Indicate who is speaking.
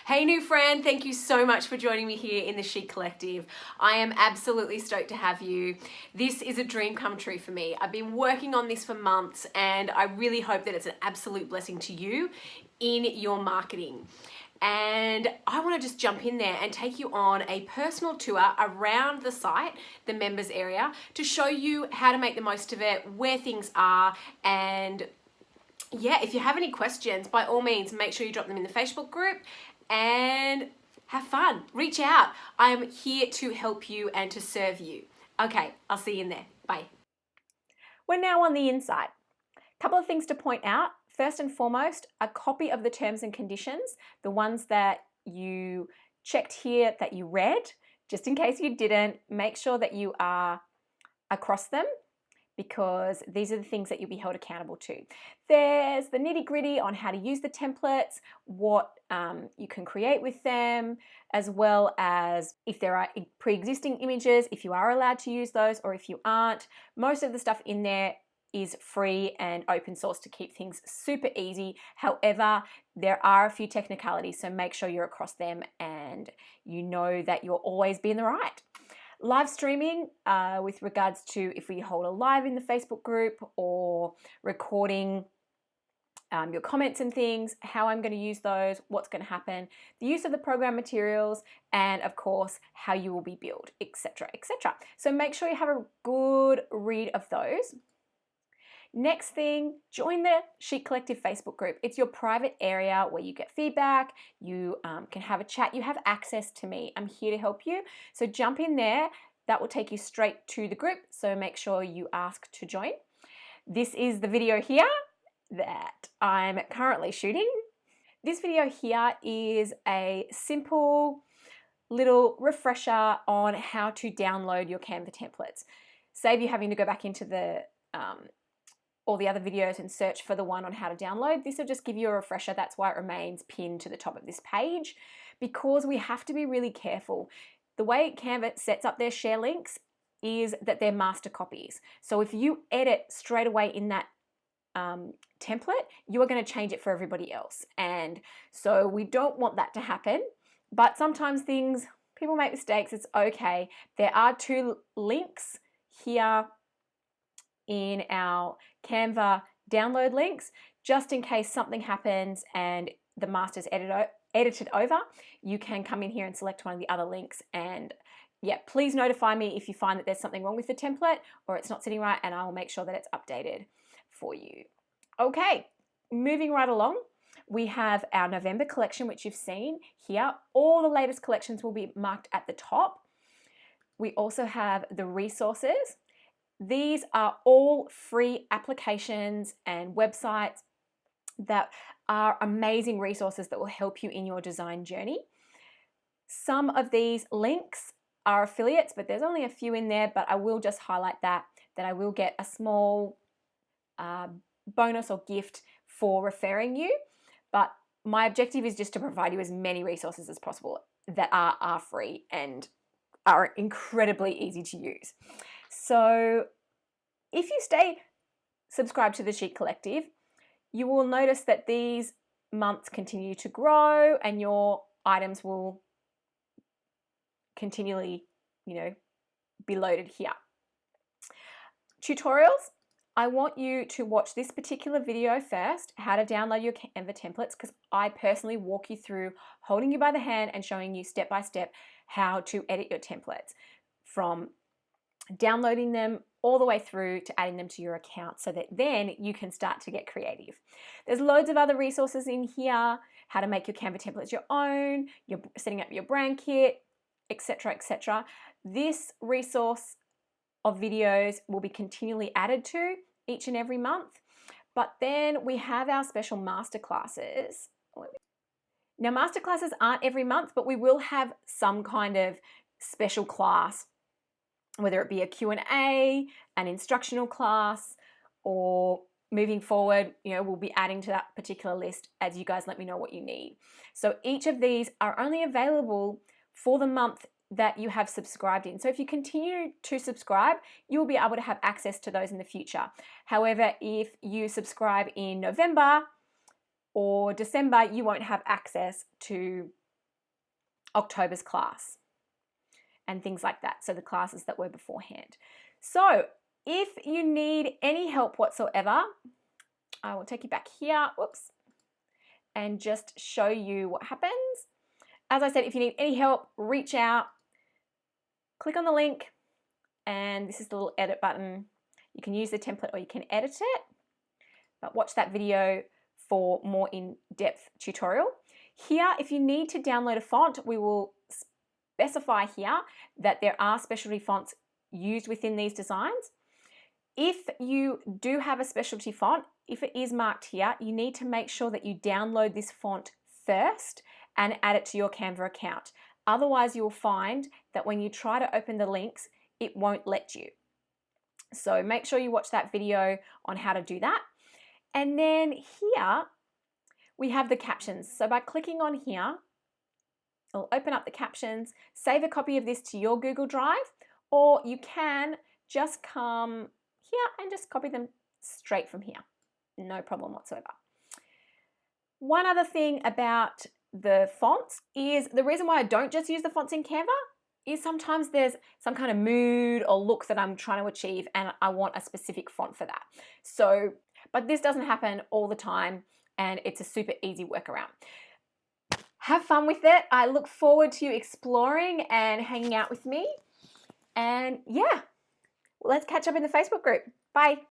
Speaker 1: Hey new friend, thank you so much for joining me here in the Chic Collective. I am absolutely stoked to have you. This is a dream come true for me. I've been working on this for months and I really hope that it's an absolute blessing to you in your marketing. And I want to just jump in there and take you on a personal tour around the site, the members area, to show you how to make the most of it, where things are, and yeah, if you have any questions, by all means, make sure you drop them in the Facebook group and have fun. Reach out. I'm here to help you and to serve you. Okay, I'll see you in there. Bye.
Speaker 2: We're now on the inside. A couple of things to point out. First and foremost, a copy of the terms and conditions, the ones that you checked here that you read. Just in case you didn't, make sure that you are across them, because these are the things that you'll be held accountable to. There's the nitty-gritty on how to use the templates, what you can create with them, as well as if there are pre-existing images, if you are allowed to use those or if you aren't. Most of the stuff in there is free and open source to keep things super easy. However, there are a few technicalities, so make sure you're across them and you know that you'll always be in the right. Live streaming, with regards to if we hold a live in the Facebook group or recording your comments and things, how I'm going to use those, what's going to happen, the use of the program materials, and of course, how you will be billed, etc., etc. So make sure you have a good read of those. Next thing, join the Chic Collective Facebook group. It's your private area where you get feedback, you can have a chat, you have access to me. I'm here to help you. So jump in there. That will take you straight to the group. So make sure you ask to join. This is the video here that I'm currently shooting. This video here is a simple little refresher on how to download your Canva templates. Save you having to go back into the all the other videos and search for the one on how to download. This will just give you a refresher. That's why it remains pinned to the top of this page, because we have to be really careful. The way Canva sets up their share links is that they're master copies. So if you edit straight away in that template, you are going to change it for everybody else. And so we don't want that to happen. But sometimes people make mistakes. It's okay. There are two links here in our Canva download links, just in case something happens and the master's edited over, you can come in here and select one of the other links. And yeah, please notify me if you find that there's something wrong with the template or it's not sitting right, and I will make sure that it's updated for you. Okay, moving right along. We have our November collection, which you've seen here. All the latest collections will be marked at the top. We also have the resources. These are all free applications and websites that are amazing resources that will help you in your design journey. Some of these links are affiliates, but there's only a few in there, but I will just highlight that I will get a small bonus or gift for referring you. But my objective is just to provide you as many resources as possible that are free and are incredibly easy to use. So if you stay subscribed to the Chic Collective, you will notice that these months continue to grow and your items will continually, be loaded here. Tutorials. I want you to watch this particular video first, how to download your Canva templates, because I personally walk you through holding you by the hand and showing you step by step how to edit your templates, from downloading them all the way through to adding them to your account, so that then you can start to get creative. There's loads of other resources in here, how to make your Canva templates your own, you're setting up your brand kit, etc., etc. This resource of videos will be continually added to each and every month. But then we have our special masterclasses. Now, masterclasses aren't every month, but we will have some kind of special class, whether it be a Q&A, an instructional class, or moving forward, we'll be adding to that particular list as you guys let me know what you need. So each of these are only available for the month that you have subscribed in. So if you continue to subscribe, you'll be able to have access to those in the future. However, if you subscribe in November or December, you won't have access to October's class and things like that. So the classes that were beforehand. So if you need any help whatsoever, I will take you back here, whoops, and just show you what happens. As I said, if you need any help, reach out, click on the link, and this is the little edit button. You can use the template or you can edit it, but watch that video for more in-depth tutorial. Here, if you need to download a font, we will specify here that there are specialty fonts used within these designs. If you do have a specialty font, if it is marked here, you need to make sure that you download this font first and add it to your Canva account. Otherwise, you'll find that when you try to open the links, it won't let you. So make sure you watch that video on how to do that. And then here, we have the captions. So by clicking on here, it'll open up the captions, save a copy of this to your Google Drive, or you can just come here and just copy them straight from here. No problem whatsoever. One other thing about the fonts is the reason why I don't just use the fonts in Canva is sometimes there's some kind of mood or look that I'm trying to achieve and I want a specific font for that. So, but this doesn't happen all the time and it's a super easy workaround. Have fun with it. I look forward to you exploring and hanging out with me. And yeah, let's catch up in the Facebook group. Bye.